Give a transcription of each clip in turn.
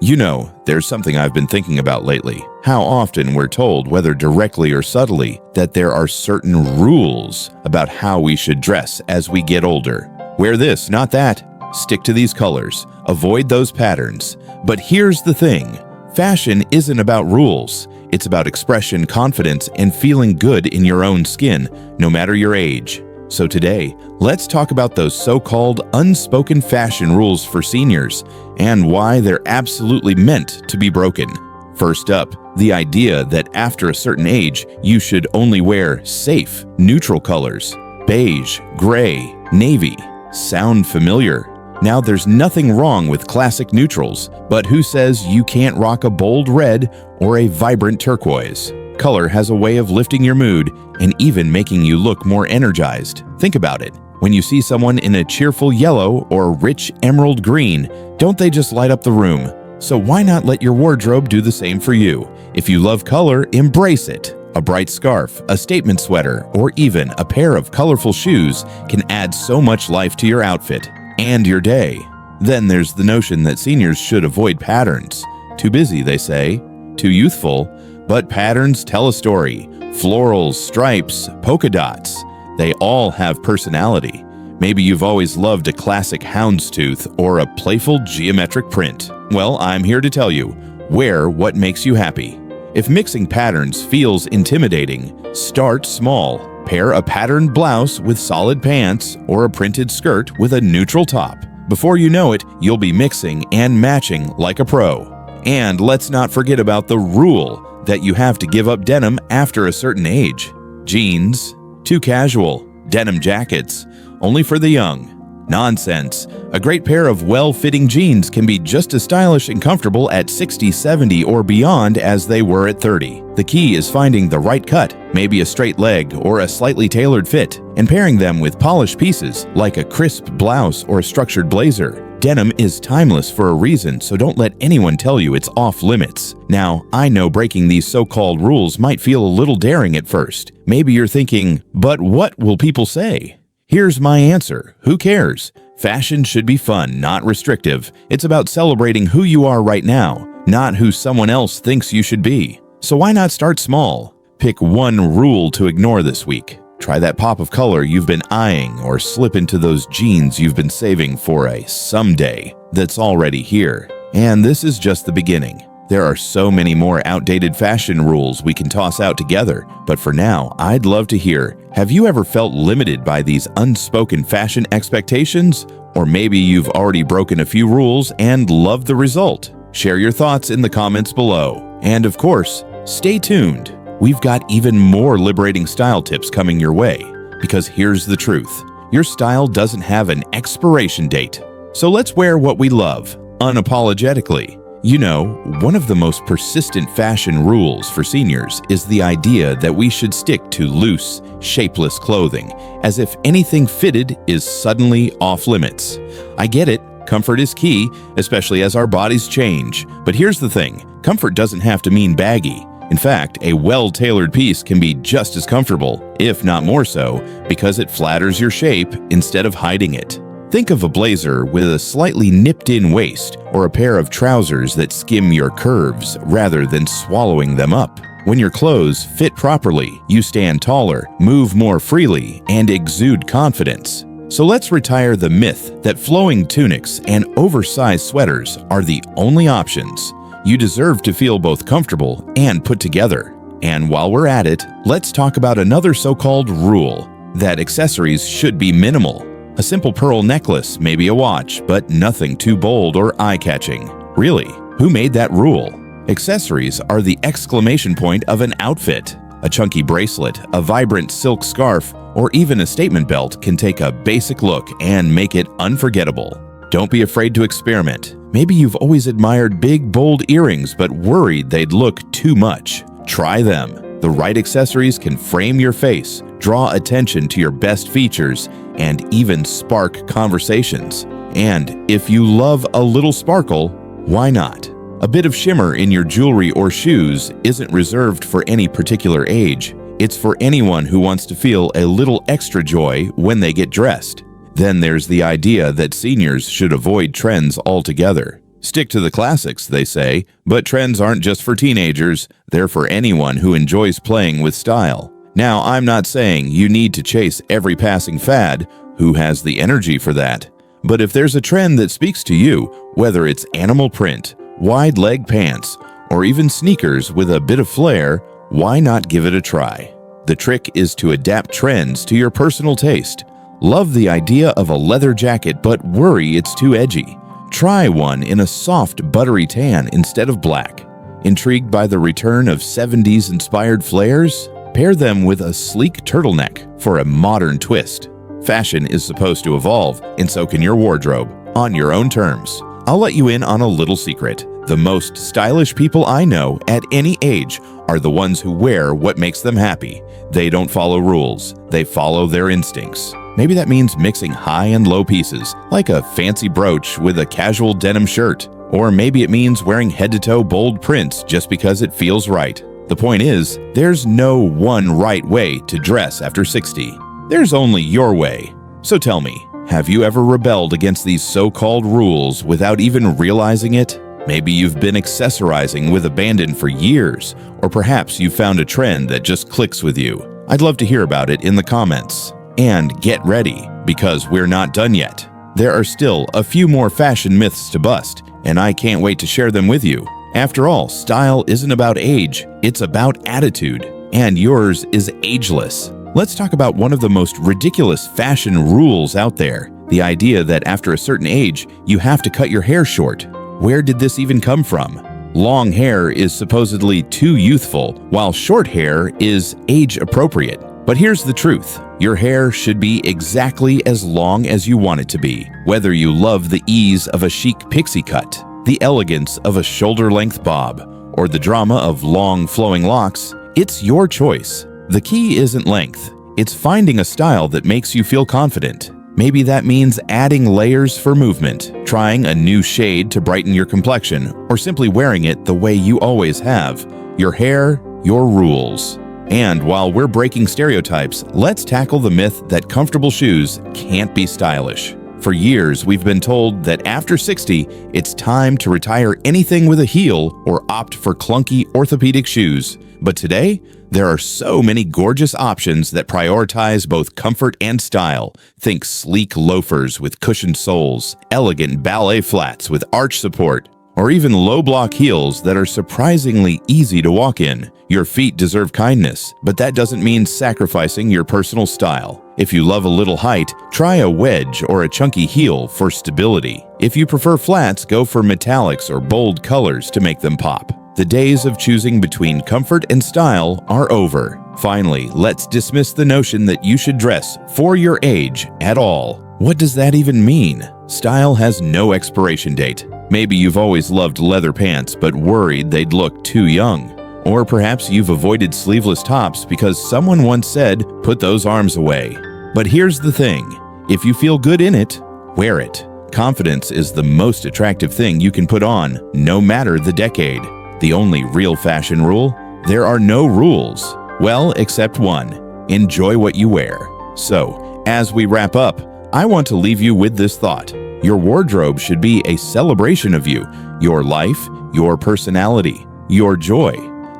You know, there's something I've been thinking about lately. How often we're told, whether directly or subtly, that there are certain rules about how we should dress as we get older. Wear this, not that. Stick to these colors. Avoid those patterns. But here's the thing. Fashion isn't about rules. It's about expression, confidence, and feeling good in your own skin, no matter your age. So today, let's talk about those so-called unspoken fashion rules for seniors and why they're absolutely meant to be broken. First up, the idea that after a certain age, you should only wear safe, neutral colors. Beige, gray, navy. Sound familiar? Now, there's nothing wrong with classic neutrals, but who says you can't rock a bold red or a vibrant turquoise? Color has a way of lifting your mood and even making you look more energized. Think about it. When you see someone in a cheerful yellow or rich emerald green, don't they just light up the room? So why not let your wardrobe do the same for you? If you love color, embrace it. A bright scarf, a statement sweater, or even a pair of colorful shoes can add so much life to your outfit and your day. Then there's the notion that seniors should avoid patterns. Too busy, they say. Too youthful. But patterns tell a story. Florals, stripes, polka dots. They all have personality. Maybe you've always loved a classic houndstooth or a playful geometric print. Well, I'm here to tell you, wear what makes you happy. If mixing patterns feels intimidating, start small. Pair a patterned blouse with solid pants or a printed skirt with a neutral top. Before you know it, you'll be mixing and matching like a pro. And let's not forget about the rule that you have to give up denim after a certain age. Jeans, too casual. Denim jackets, only for the young. Nonsense. A great pair of well-fitting jeans can be just as stylish and comfortable at 60, 70, or beyond as they were at 30. The key is finding the right cut, maybe a straight leg or a slightly tailored fit, and pairing them with polished pieces like a crisp blouse or a structured blazer. Denim is timeless for a reason, so don't let anyone tell you it's off limits. Now, I know breaking these so-called rules might feel a little daring at first. Maybe you're thinking, but what will people say? Here's my answer. Who cares? Fashion should be fun, not restrictive. It's about celebrating who you are right now, not who someone else thinks you should be. So why not start small? Pick one rule to ignore this week. Try that pop of color you've been eyeing, or slip into those jeans you've been saving for a someday that's already here. And this is just the beginning. There are so many more outdated fashion rules we can toss out together, but for now, I'd love to hear, have you ever felt limited by these unspoken fashion expectations? Or maybe you've already broken a few rules and loved the result. Share your thoughts in the comments below. And of course, stay tuned. We've got even more liberating style tips coming your way. Because here's the truth. Your style doesn't have an expiration date. So let's wear what we love, unapologetically. You know, one of the most persistent fashion rules for seniors is the idea that we should stick to loose, shapeless clothing, as if anything fitted is suddenly off limits. I get it. Comfort is key, especially as our bodies change. But here's the thing. Comfort doesn't have to mean baggy. In fact, a well-tailored piece can be just as comfortable, if not more so, because it flatters your shape instead of hiding it. Think of a blazer with a slightly nipped-in waist or a pair of trousers that skim your curves rather than swallowing them up. When your clothes fit properly, you stand taller, move more freely, and exude confidence. So let's retire the myth that flowing tunics and oversized sweaters are the only options. You deserve to feel both comfortable and put together. And while we're at it, let's talk about another so-called rule, that accessories should be minimal. A simple pearl necklace, maybe a watch, but nothing too bold or eye-catching. Really, who made that rule? Accessories are the exclamation point of an outfit. A chunky bracelet, a vibrant silk scarf, or even a statement belt can take a basic look and make it unforgettable. Don't be afraid to experiment. Maybe you've always admired big, bold earrings but worried they'd look too much. Try them. The right accessories can frame your face, draw attention to your best features, and even spark conversations. And if you love a little sparkle, why not? A bit of shimmer in your jewelry or shoes isn't reserved for any particular age. It's for anyone who wants to feel a little extra joy when they get dressed. Then there's the idea that seniors should avoid trends altogether. Stick to the classics, they say, but trends aren't just for teenagers, they're for anyone who enjoys playing with style. Now, I'm not saying you need to chase every passing fad. Who has the energy for that? But if there's a trend that speaks to you, whether it's animal print, wide leg pants, or even sneakers with a bit of flair, why not give it a try? The trick is to adapt trends to your personal taste. Love the idea of a leather jacket but worry it's too edgy? Try one in a soft, buttery tan instead of black. Intrigued by the return of 70s-inspired flares? Pair them with a sleek turtleneck for a modern twist. Fashion is supposed to evolve, and so can your wardrobe, on your own terms. I'll let you in on a little secret. The most stylish people I know at any age are the ones who wear what makes them happy. They don't follow rules, they follow their instincts. Maybe that means mixing high and low pieces, like a fancy brooch with a casual denim shirt. Or maybe it means wearing head-to-toe bold prints just because it feels right. The point is, there's no one right way to dress after 60. There's only your way. So tell me, have you ever rebelled against these so-called rules without even realizing it? Maybe you've been accessorizing with abandon for years, or perhaps you found a trend that just clicks with you. I'd love to hear about it in the comments. And get ready, because we're not done yet. There are still a few more fashion myths to bust, and I can't wait to share them with you. After all, style isn't about age, it's about attitude, and yours is ageless. Let's talk about one of the most ridiculous fashion rules out there, the idea that after a certain age, you have to cut your hair short. Where did this even come from? Long hair is supposedly too youthful, while short hair is age-appropriate. But here's the truth. Your hair should be exactly as long as you want it to be. Whether you love the ease of a chic pixie cut, the elegance of a shoulder-length bob, or the drama of long flowing locks, it's your choice. The key isn't length. It's finding a style that makes you feel confident. Maybe that means adding layers for movement, trying a new shade to brighten your complexion, or simply wearing it the way you always have. Your hair, your rules. And while we're breaking stereotypes, let's tackle the myth that comfortable shoes can't be stylish. For years, we've been told that after 60, it's time to retire anything with a heel or opt for clunky orthopedic shoes. But today, there are so many gorgeous options that prioritize both comfort and style. Think sleek loafers with cushioned soles, elegant ballet flats with arch support, or even low-block heels that are surprisingly easy to walk in. Your feet deserve kindness, but that doesn't mean sacrificing your personal style. If you love a little height, try a wedge or a chunky heel for stability. If you prefer flats, go for metallics or bold colors to make them pop. The days of choosing between comfort and style are over. Finally, let's dismiss the notion that you should dress for your age at all. What does that even mean? Style has no expiration date. Maybe you've always loved leather pants but worried they'd look too young. Or perhaps you've avoided sleeveless tops because someone once said, "Put those arms away." But here's the thing. If you feel good in it, wear it. Confidence is the most attractive thing you can put on, no matter the decade. The only real fashion rule? There are no rules. Well, except one. Enjoy what you wear. So, as we wrap up, I want to leave you with this thought. Your wardrobe should be a celebration of you, your life, your personality, your joy.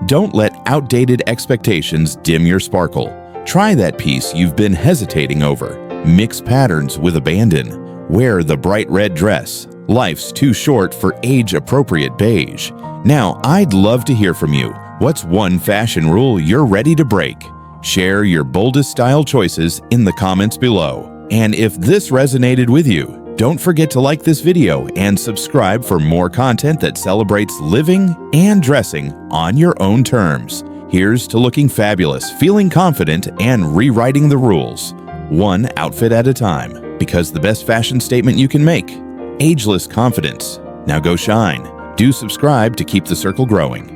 Don't let outdated expectations dim your sparkle. Try that piece you've been hesitating over. Mix patterns with abandon. Wear the bright red dress. Life's too short for age-appropriate beige. Now, I'd love to hear from you. What's one fashion rule you're ready to break? Share your boldest style choices in the comments below. And if this resonated with you, don't forget to like this video and subscribe for more content that celebrates living and dressing on your own terms. Here's to looking fabulous, feeling confident, and rewriting the rules, one outfit at a time. Because the best fashion statement you can make, ageless confidence. Now go shine. Do subscribe to keep the circle growing.